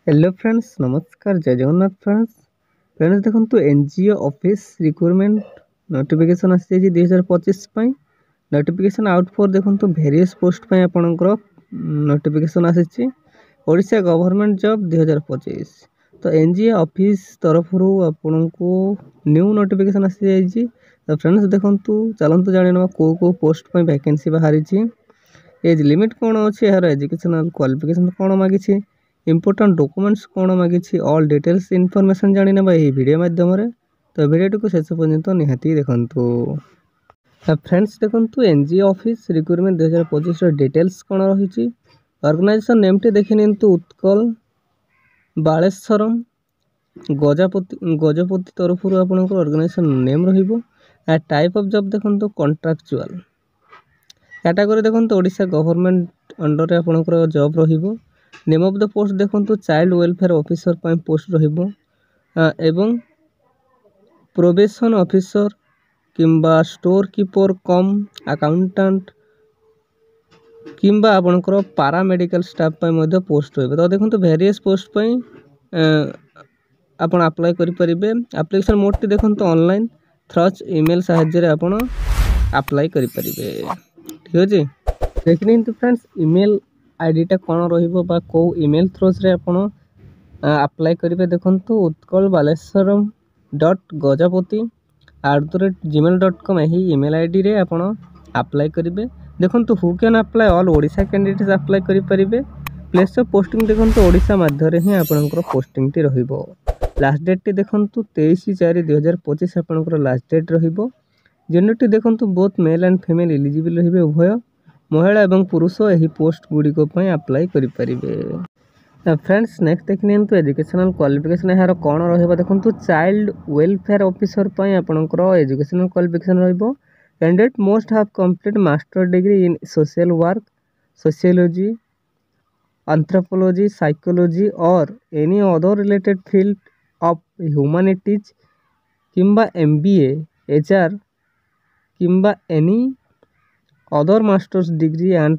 Hello friends, नमस्कार, जय Jagannath friends देखो एनजीओ ऑफिस रिक्रुटमेंट नोटिफिकेशन आसी 2025 नोटिफिकेशन आउट फॉर देखो भेरियस पोस्ट आपणकर नोटिफिकेशन आसी ओडिशा गवर्नमेंट जॉब 2025। तो एनजीओ ऑफिस तरफ आपन को न्यू नोटिफिकेशन आसी जाइए। तो फ्रेंड्स देखो चलते जाना कौ पोस्ट वैकेंसी बाहरी, एज लिमिट कौन अच्छी, यार एजुकेशनल क्वालिफिकेशन कौन मागी, इंपोर्टेंट डॉक्यूमेंट्स कौन मागी, ऑल डिटेल्स इनफॉरमेशन जानी ना यही वीडियो माध्यम। तो वीडियो को शेष पर्यंत निहाती देखंतु। फ्रेंड्स देखंतु एनजीओ ऑफिस रिक्रुटमेंट 2025 डिटेल्स कौन रही। ऑर्गेनाइजेशन नेम टी देखि नियंतु उत्कल बालेश्वरम गजपति तरफ आपनकर ऑर्गेनाइजेशन नेम रहिबो। टाइप ऑफ जॉब देखंतु कॉन्ट्रैक्चुअल। कैटेगरी देखो ओडिशा गवर्नमेंट अंडर आपनकर जॉब रहिबो। नेम ऑफ द पोस्ट देखो चाइल्ड वेलफेयर ऑफिसर पोस्ट रहिबो एवं प्रोबेशन ऑफिसर किंबा स्टोर कीपर कम अकाउंटेंट किंबा आपनकर पैरामेडिकल स्टाफ पोस्ट रहिबो। तो देखो वेरियस पोस्ट आपण अप्लाई करि परिबे। एप्लिकेशन मोड टी देखो ऑनलाइन थ्रच ईमेल सहायता रे आपण अप्लाई करि परिबे। ठीक अछि, देखिन तो फ्रेंड्स ईमेल आईडीटा कौन रहा कौ ईमेल थ्रोज रे आपण अप्लाई करेंगे। देखो उत्कल बालेश्वरम .gajapati@gmail.com यही ईमेल आईडी रे आपण अप्लाई करेंगे। देखो who can apply all Odisha candidates apply करेंगे। प्लेस ऑफ पोस्टिंग देखो ओडिशा मध्य ही आपंकर पोस्टिंग टी रहिबो। लास्ट डेट टी देखो 23/4/2025 आपंकर लास्ट डेट रहिबो। जेंडर टी देखो both male and female eligible रहिबे। उभय महिला एवं पुरुष यही पोस्ट गुड़िक अप्लाई करेंगे। फ्रेंड्स नेक्स्ट देखने एजुकेशनल क्वालिफिकेशन यार कौन रहा। देखो चाइल्ड वेलफेयर ऑफिसर आपंकर एजुकेशनल क्वालिफिकेशन रहिबो। Candidate must have complete master degree in social work, sociology, anthropology, psychology और any other related field of humanities किंबा MBA HR किंबा any other masters degree and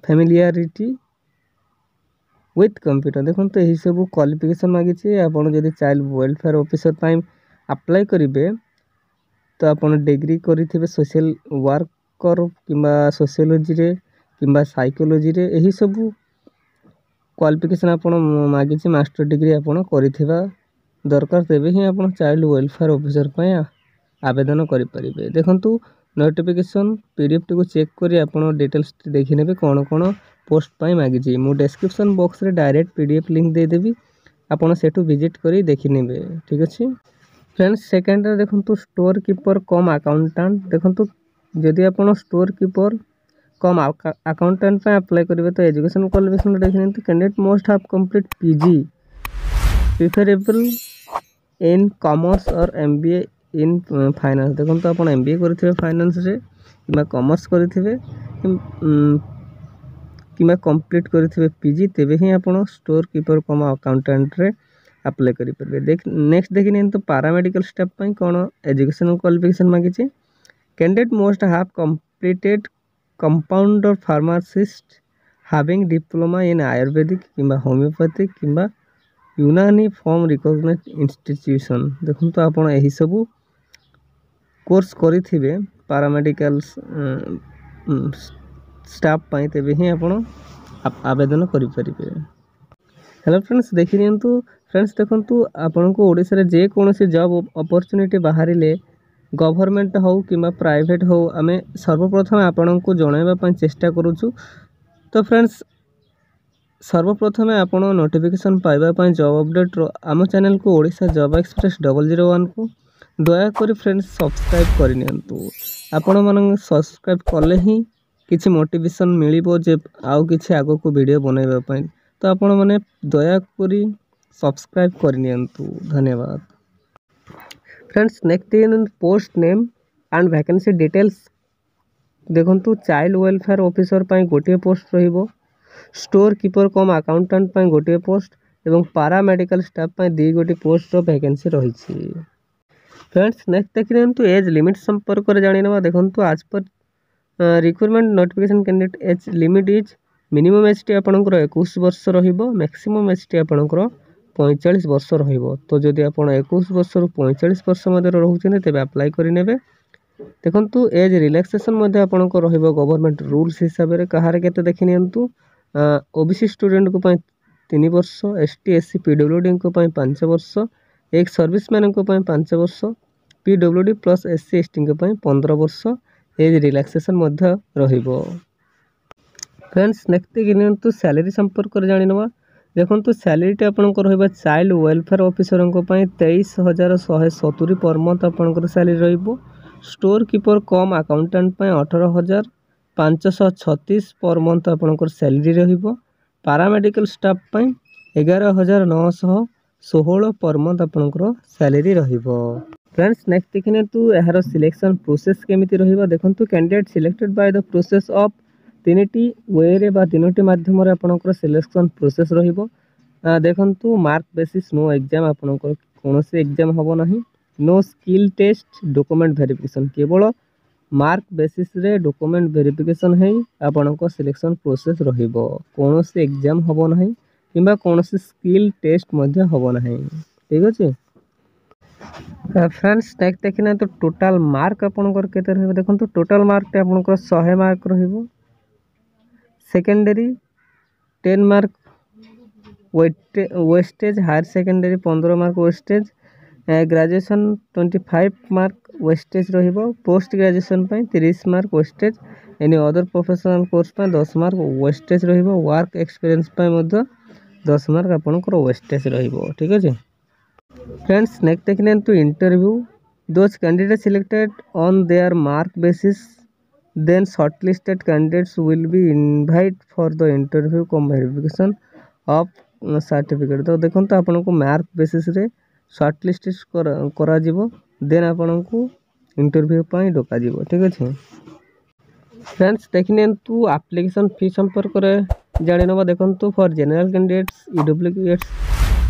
familiarity with computer. देखो तो यही सब qualification मागी। आपड़ जब चाइल्ड वेलफेयर ऑफिसर अप्लाई करेंगे तो आप डिग्री करेंगे सोशल वर्कर किंबा सोशियोलॉजी रे किंबा साइकोलॉजी रे यही सब क्वालिफिकेशन आप मागी। मास्टर डिग्री आपड़ कर दरकार तेबे ही आप चाइल्ड वेलफेयर ऑफिसर आवेदन करेंगे। देखो नोटिफिकेशन पीडीएफ टी को चेक करी आपण डिटेल्स देखि नेबे कौन कौन पोस्ट पाई मागी। मु डिस्क्रिप्शन बॉक्स रे डायरेक्ट पीडीएफ लिंक दे देबी, आपण सेटू विजिट करी देखि नेबे। ठीक अछि फ्रेंड्स, सेकंड रे देखंतु स्टोर कीपर कम अकाउंटेंट। देखंतु जदि आपण स्टोर कीपर कम अकाउंटेंट पे अप्लाई करिवे तो एजुकेशन क्वालिफिकेशन देखि नेतु candidate must have complete PG preferable in commerce और MBA इन फाइनेंस। देखो तो आप MBA करेंगे फाइनेंस रे कि कॉमर्स करेंगे कि कंप्लीट करेंगे PG तेबे ही आप स्टोर कीपर कम अकाउंटेंट रे अप्लाई करेंगे। नेक्स्ट देखिए तो पैरामेडिकल स्टाफ कौन एजुकेशनल क्वालिफिकेशन मागी। Candidate must have completed compounder pharmacist having diploma in Ayurvedic किंबा होम्योपैथिक किंबा यूनानी फॉर्म रिकॉग्नाइज्ड इंस्टीट्यूशन। देखो तो आप यही सब कोर्स करेंगे पैरामेडिकल स्टाफ पाई तेबे ही आप आवेदन करेंगे। हेलो फ्रेंड्स देखि नियंतु। फ्रेंड्स देखंतु आपन को ओडिसा रे जे कोनोसी जॉब अपॉर्चुनिटी बाहरिले गवर्नमेंट हो किंबा प्राइवेट हो आमे सर्वप्रथम आपन को जणाइबा पई चेष्टा करूछु। तो फ्रेंड्स सर्वप्रथम आपण नोटिफिकेशन पाइबा पई जॉब अपडेट रो आम चैनल को ओडिशा जॉब एक्सप्रेस 001 को दयाकोरी फ्रेंड्स सब्सक्राइब करनियंतु। आपण मन सब्सक्राइब कले ही किछि मोटिवेशन मिलिबो जे आउ किछि आगो को वीडियो बनाइबा पई। तो आपण माने दयाकोरी सब्सक्राइब करनियंतु। धन्यवाद friends. Next post name and vacancy details देखंतु चाइल्ड वेलफेयर ऑफिसर पई गोटे पोस्ट रहिबो। स्टोर कीपर कम अकाउंटेंट पई गोटे पोस्ट एवं पैरामेडिकल स्टाफ पई 2 गोटी पोस्ट रो वैकेंसी रही। फ्रेंड्स नेक्स्ट देखिए एज लिमिट संपर्क में जानी ना। देखो आज पर recruitment notification candidate age limit is minimum age T आपंकर 21 वर्ष मैक्सिमम एज टी आपंकर 45 वर्ष तो जदि आप 21 वर्ष 45 वर्ष मध्य रोचे तेज अप्लाई करेंगे। देखु एज रिलैक्सेशन आपंकर गवर्नमेंट रूल्स हिसाब से कहार के देखी नियंतु ओबीसी स्टूडेंट को 3 वर्ष, एसटी एससी पीडब्ल्यूडी को 5 वर्ष, एक सर्विस मैन को 5 वर्ष, पीडब्ल्यूडी प्लस एससी एसटी को 15 वर्ष एज रिलैक्सेशन रहिबो। फ्रेंड्स नेक्स्ट देखिए सैलरी संपर्क में जाना। देखो सैलरी आपंकर रहा child welfare officer 23,170 per month आपंकर सैलरी रहिबो। Store keeper cum accountant 18,536 per month आपंकर सैलरी रहिबो। पारामेडिकल स्टाफ 11,916 पर मंथ आपंकर सैलरी रहिबो। फ्रेंड्स नेक्स्ट देखिए यार सिलेक्शन प्रोसेस केमिति रहिबो। देखो candidate selected by the process of 3टी वे बा 3टी माध्यम आपंकर सिलेक्शन प्रोसेस रहिबो। देखो मार्क बेसिस नो एग्जाम आपंकर कौन से एग्जाम हम ना, no skill test document verification केवल मार्क बेसिस रे डॉक्यूमेंट वेरिफिकेशन है आपंकर सिलेक्शन प्रोसेस रहिबो। कौन से एग्जाम हम ना कि कौन से स्किल टेस्ट हम ना। ठीक अच्छे फ्रेंड्स नेक्स्ट देखना तो टोटाल मार्क आपंकर केते रहिबो। देखो टोटाल मार्क आपंकर 100 मार्क रहिबो। Secondary 10 mark weightage, higher secondary 15 mark weightage, graduation 25 mark weightage रहिबो। Post graduation 30 mark weightage, any other professional course 10 mark weightage रहिबो। वर्क एक्सपीरियंस 10 मार्क आपंकर वेस्टेज रहिबो। ठीक अच्छे फ्रेंड्स नेक्स्ट देखने तो interview those candidate selected on their mark basis then shortlisted candidates will be invite for the interview com verification of certificate। तो देखो तो आपन को मार्क बेसिस रे शॉर्टलिस्ट करा जीवो देन आपन को इंटरव्यू पाई डका जीवो। ठीक अच्छे फ्रेंड्स देखने तो एप्लीकेशन फी संपर्क रे जानि नबा। देखो तो for general candidates EWS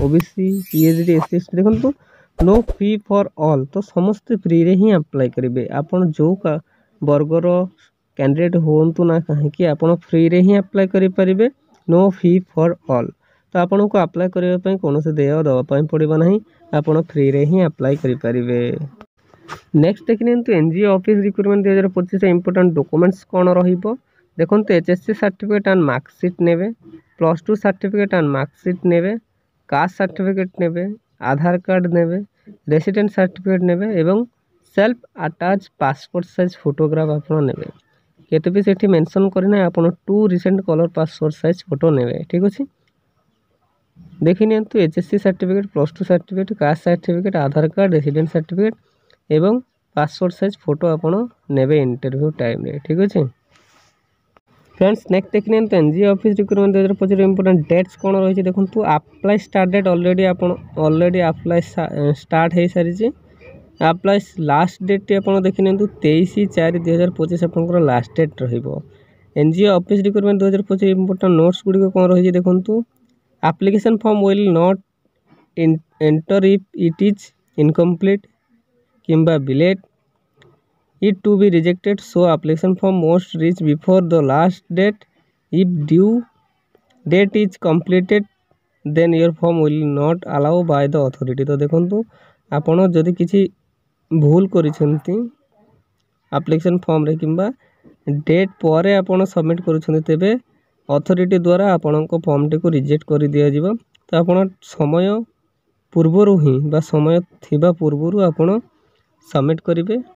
OBC PhD SC देखो तो नो फी फॉर ऑल, तो समस्त फ्री रे ही अप्लाई करेंगे। आपन जो का वर्गर कैंडिडेट होंतु ना कहीं आप फ्री रे ही अप्लाई करें, नो फी फॉर ऑल। तो आपन को अप्लाई करने कौन से देय दवाई पड़ो ना, आप फ्री रे ही अप्लाई करें। नेक्स्ट देखिए तो NGO office recruitment 2025 important documents कौन रहिबो। देखो एचएससी सर्टिफिकेट एंड मार्कशीट नेबे, +2 सर्टिफिकेट एंड मार्कशीट नेबे, कास्ट सर्टिफिकेट नेबे, आधार कार्ड नेबे, रेसिडेंट सर्टिफिकेट नेबे एवं self attach passport size photograph आपन नेबे। केते भी सेठी मेंशन करना आपन 2 recent colour passport size photo नेबे। ठीक अछि देखि नियंतु HSC certificate, +2 certificate, caste certificate, Aadhaar card, resident certificate एवं पासपोर्ट साइज फोटो आपन नेबे इंटरव्यू टाइम रे। ठीक अछि फ्रेंड्स नेक्स्ट देखिए तो NGO office recruitment 2025 important dates कौन रही। देखो apply start date already apply start हो सारी। अप्लाई लास्ट डेट आप देखी 23/4/2025 आप last date NGO office recruitment 2025 important notes गुड़िक कौन रही। देखो application form will not enter if it is incomplete किंबा delayed it to be rejected, so application form must reach before the last date. If due date is completed then your form will not allow by the authority। तो देखो आपण जदि किसी भूल करिसेंती application form रे किंबा date पर आपण सबमिट करूछन तेबे अथॉरिटी द्वारा आपण को फॉर्म टी को रिजेक्ट कर दिया जिवो। तो आपण समय पूर्वरु ही बा समय थिबा पूर्वरु आपण सबमिट करिवे।